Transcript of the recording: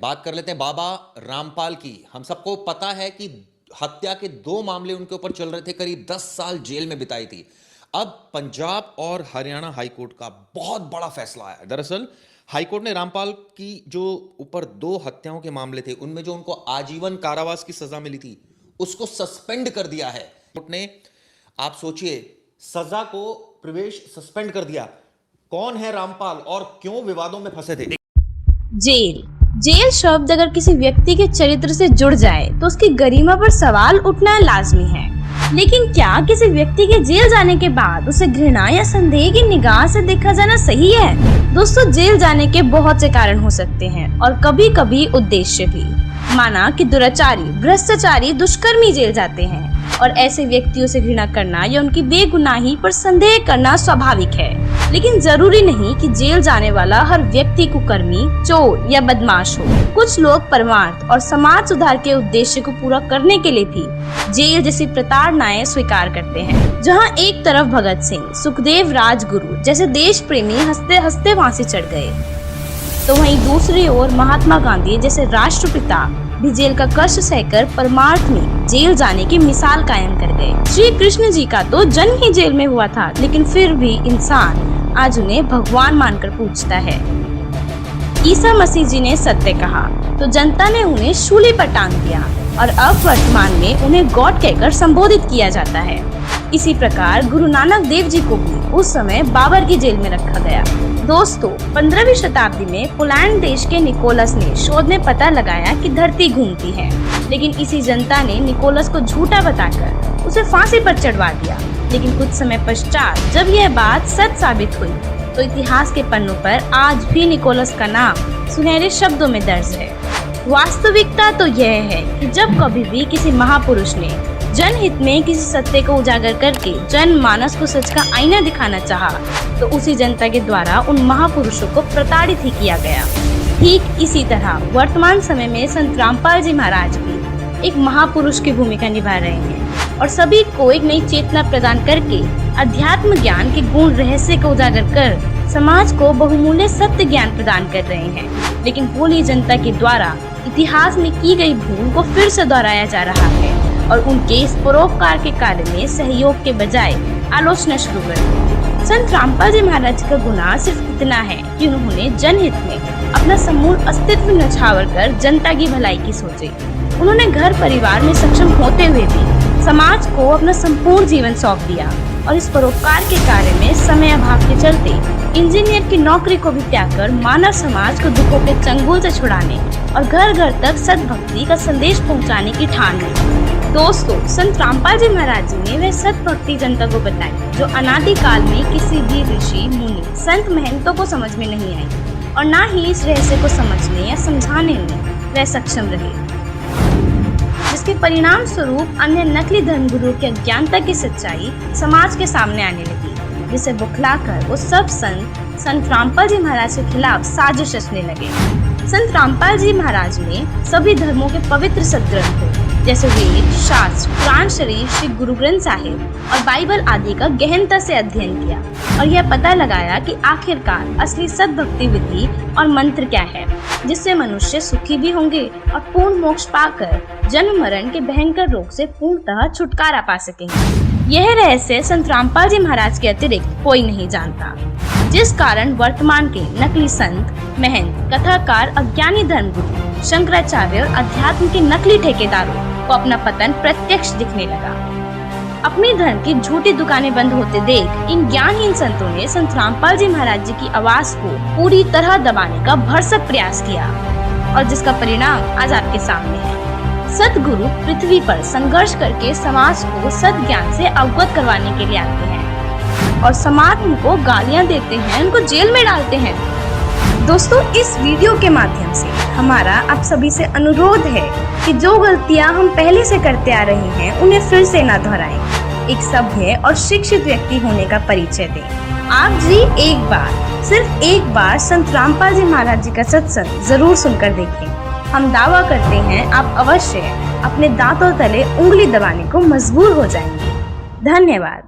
बात कर लेते हैं बाबा रामपाल की। हम सबको पता है कि हत्या के 2 मामले उनके ऊपर चल रहे थे, करीब 10 साल जेल में बिताई थी। अब पंजाब और हरियाणा हाईकोर्ट का बहुत बड़ा फैसला आया। दरअसल हाईकोर्ट ने रामपाल की जो ऊपर 2 हत्याओं के मामले थे, उनमें जो उनको आजीवन कारावास की सजा मिली थी, उसको सस्पेंड कर दिया है। कोर्ट ने, आप सोचिए, सजा को प्रवेश सस्पेंड कर दिया। कौन है रामपाल और क्यों विवादों में फंसे थे? जेल शब्द अगर किसी व्यक्ति के चरित्र से जुड़ जाए तो उसकी गरिमा पर सवाल उठना लाजमी है। लेकिन क्या किसी व्यक्ति के जेल जाने के बाद उसे घृणा या संदेह की निगाह से देखा जाना सही है? दोस्तों, जेल जाने के बहुत से कारण हो सकते हैं और कभी कभी उद्देश्य भी। माना कि दुराचारी, भ्रष्टाचारी, दुष्कर्मी जेल जाते हैं और ऐसे व्यक्तियों से घृणा करना या उनकी बेगुनाही पर संदेह करना स्वाभाविक है। लेकिन जरूरी नहीं कि जेल जाने वाला हर व्यक्ति कुकर्मी, चोर या बदमाश हो। कुछ लोग परमार्थ और समाज सुधार के उद्देश्य को पूरा करने के लिए भी जेल जैसी प्रताड़नाएं स्वीकार करते हैं। जहां एक तरफ भगत सिंह, सुखदेव, राजगुरु जैसे देश प्रेमी हंसते हंसते फांसी चढ़ गए, तो वहीं दूसरी ओर महात्मा गांधी जैसे राष्ट्रपिता भी जेल का कष्ट सहकर परमार्थ में जेल जाने की मिसाल कायम कर गए। श्री कृष्ण जी का तो जन्म ही जेल में हुआ था, लेकिन फिर भी इंसान आज उन्हें भगवान मानकर पूजता है। ईसा मसीह जी ने सत्य कहा तो जनता ने उन्हें शूली पर टांग दिया और अब वर्तमान में उन्हें गॉड कहकर संबोधित किया जाता है। इसी प्रकार गुरु नानक देव जी को भी उस समय बाबर की जेल में रखा गया। दोस्तों, 15वीं शताब्दी में पोलैंड देश के निकोलस ने शोध में पता लगाया कि धरती घूमती है, लेकिन इसी जनता ने निकोलस को झूठा बताकर उसे फांसी पर चढ़वा दिया। लेकिन कुछ समय पश्चात जब यह बात सच साबित हुई तो इतिहास के पन्नों पर आज भी निकोलस का नाम सुनहरे शब्दों में दर्ज है। वास्तविकता तो यह है कि जब कभी भी किसी महापुरुष ने जनहित में किसी सत्य को उजागर करके जनमानस को सच का आईना दिखाना चाहा, तो उसी जनता के द्वारा उन महापुरुषों को प्रताड़ित ही किया गया। ठीक इसी तरह वर्तमान समय में संत रामपाल जी महाराज भी एक महापुरुष की भूमिका निभा रहे हैं और सभी को एक नई चेतना प्रदान करके अध्यात्म ज्ञान के गुण रहस्य को उजागर कर समाज को बहुमूल्य सत्य ज्ञान प्रदान कर रहे हैं। लेकिन भोली जनता के द्वारा इतिहास में की गई भूल को फिर से दोहराया जा रहा है और उनके इस परोपकार के कार्य में सहयोग के बजाय आलोचना शुरू कर दी। संत रामपाल जी महाराज का गुनाह सिर्फ इतना है कि उन्होंने जनहित में अपना समूल अस्तित्व न्यौछावर कर जनता की भलाई की सोची। उन्होंने घर परिवार में सक्षम होते हुए भी समाज को अपना संपूर्ण जीवन सौंप दिया और इस परोपकार के कार्य में समय अभाव के चलते इंजीनियर की नौकरी को भी त्याग कर मानव समाज को दुखों के चंगुल से छुड़ाने और घर घर तक सद्भक्ति का संदेश पहुंचाने की ठान ली। दोस्तों, संत रामपाल जी महाराज जी ने वह सद्भक्ति जनता को बताई जो अनादि काल में किसी भी ऋषि, मुनि, संत, महंतों को समझ में नहीं आई और न ही इस रहस्य को समझने या समझाने में वह सक्षम रहे, जिसके परिणाम स्वरूप अन्य नकली धर्मगुरुओं की अज्ञानता की सच्चाई समाज के सामने आने लगी, जिसे बुखलाकर वो सब संत रामपाल जी महाराज के खिलाफ साजिश रचने लगे। संत रामपाल जी महाराज ने सभी धर्मों के पवित्र सदग्रंथों जैसे वेद, शास्त्र, पुराण शरीफ, श्री गुरु ग्रंथ साहिब और बाइबल आदि का गहनता से अध्ययन किया और यह पता लगाया कि आखिरकार असली सद्भक्ति विधि और मंत्र क्या है, जिससे मनुष्य सुखी भी होंगे और पूर्ण मोक्ष पाकर जन्म मरण के भयंकर रोग से पूर्णतः छुटकारा पा सकेंगे। यह रहस्य संत रामपाल जी महाराज के अतिरिक्त कोई नहीं जानता, जिस कारण वर्तमान के नकली संत, महंत, कथाकार, अज्ञानी धर्मगुरु, शंकराचार्य और अध्यात्म के नकली ठेकेदारों को अपना पतन प्रत्यक्ष दिखने लगा। अपने धर्म की झूठी दुकानें बंद होते देख इन ज्ञानहीन संतों ने संत रामपाल जी महाराज जी की आवाज को पूरी तरह दबाने का भरसक प्रयास किया और जिसका परिणाम आज आपके सामने है। सतगुरु पृथ्वी पर संघर्ष करके समाज को सत ज्ञान से अवगत करवाने के लिए आते हैं और समाज उनको गालियां देते हैं, उनको जेल में डालते हैं। दोस्तों, इस वीडियो के माध्यम से हमारा आप सभी से अनुरोध है कि जो गलतियां हम पहले से करते आ रहे हैं उन्हें फिर से न दोहराएं। एक सभ्य और शिक्षित व्यक्ति होने का परिचय दें। आप जी सिर्फ एक बार संत रामपाल जी महाराज जी का सत्संग जरूर सुनकर देखें। हम दावा करते हैं आप अवश्य अपने दांतों तले उंगली दबाने को मजबूर हो जाएंगे। धन्यवाद।